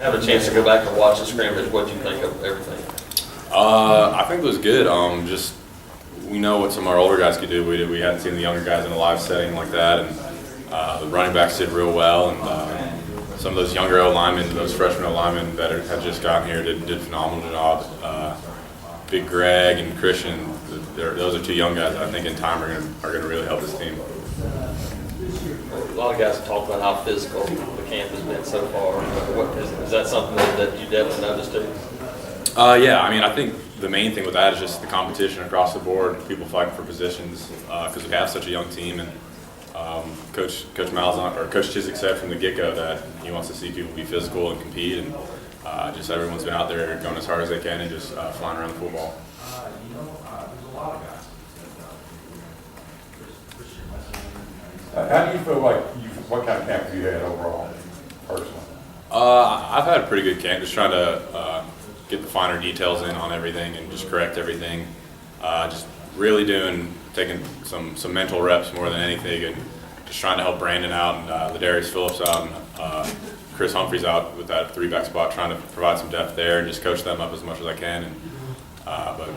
Have a chance to go back and watch the scrimmage. What do you think of everything? I think it was good. Just we know what some of our older guys could do. We hadn't seen the younger guys in a live setting like that, and the running backs did real well. And some of those younger O-linemen, those freshman O-linemen that had just gotten here, did a phenomenal job. Big Greg and Christian, those are two young guys that I think in time are going to really help this team. A lot of guys have talked about how physical the camp has been so far. Is that something that you definitely noticed too? Yeah, I mean, I think the main thing with that is just the competition across the board, people fighting for positions, because we have such a young team. And Coach Malzahn or Coach Chiswick said from the get-go that he wants to see people be physical and compete, and just everyone's been out there going as hard as they can and just flying around the football. How do you feel like what kind of camp have you had overall, personally? I've had a pretty good camp, just trying to get the finer details in on everything and just correct everything. Just really taking some mental reps more than anything, and just trying to help Brandon out and Ladarius Phillips out and Chris Humphreys out with that three-back spot, trying to provide some depth there and just coach them up as much as I can. And but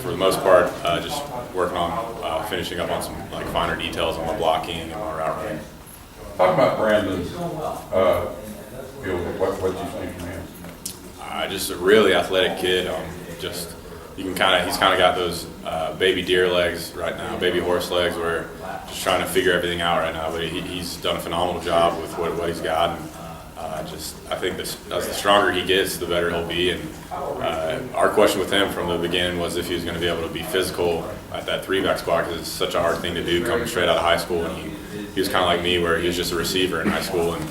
for the most part, just working on finishing up on some finer details on my blocking and my route running. Talk about Brandon's field. What you think from him? Just a really athletic kid. He's kind of got those baby deer legs right now, baby horse legs, where just trying to figure everything out right now. But he's done a phenomenal job with what he's got. And, I think as the stronger he gets, the better he'll be. And our question with him from the beginning was if he was going to be able to be physical at that three-back spot, because it's such a hard thing to do coming straight out of high school. And he was kind of like me, where he was just a receiver in high school. And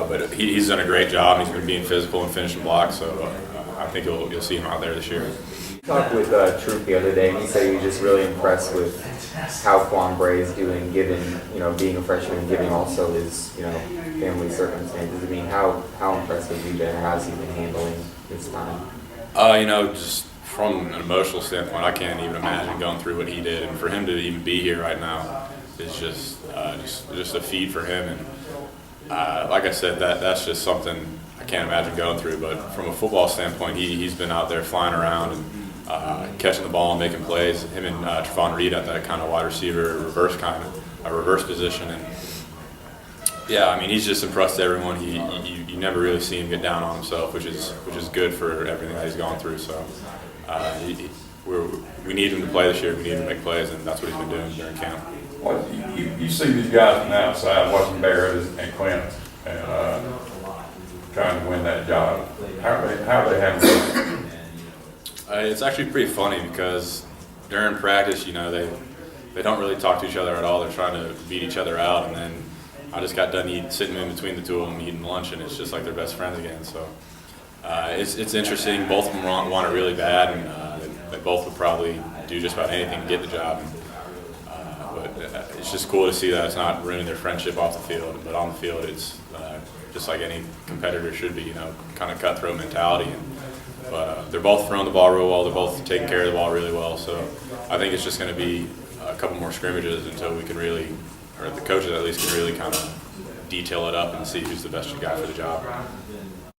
but he's done a great job. He's been being physical and finishing blocks. So I think you'll see him out there this year. Talked with Troop the other day, and he said he was just really impressed with how Quan Bray is doing, given being a freshman, and given also his family circumstances. I mean, how impressive have you been? How's he been handling this time? Just from an emotional standpoint, I can't even imagine going through what he did, and for him to even be here right now is just a feat for him. And like I said, that's just something I can't imagine going through. But from a football standpoint, he's been out there flying around and catching the ball and making plays. Him and Trevon Reed at that kind of wide receiver reverse position. And yeah, I mean, he's just impressed everyone. You never really see him get down on himself, which is good for everything that he's gone through. So we need him to play this year. We need him to make plays, and that's what he's been doing during camp. Well, you see these guys from the outside watching Barrett and Quinn and trying to win that job. How are they handling it? It's actually pretty funny because during practice, they don't really talk to each other at all. They're trying to beat each other out, and then I just got done sitting in between the two of them eating lunch, and it's just like they're best friends again. So it's interesting. Both of them want it really bad, and they both would probably do just about anything to get the job. But it's just cool to see that it's not ruining their friendship off the field, but on the field, it's just like any competitor should be. Kind of cutthroat mentality. But they're both throwing the ball real well. They're both taking care of the ball really well. So I think it's just going to be a couple more scrimmages until we can really, or the coaches at least, can really kind of detail it up and see who's the best guy for the job.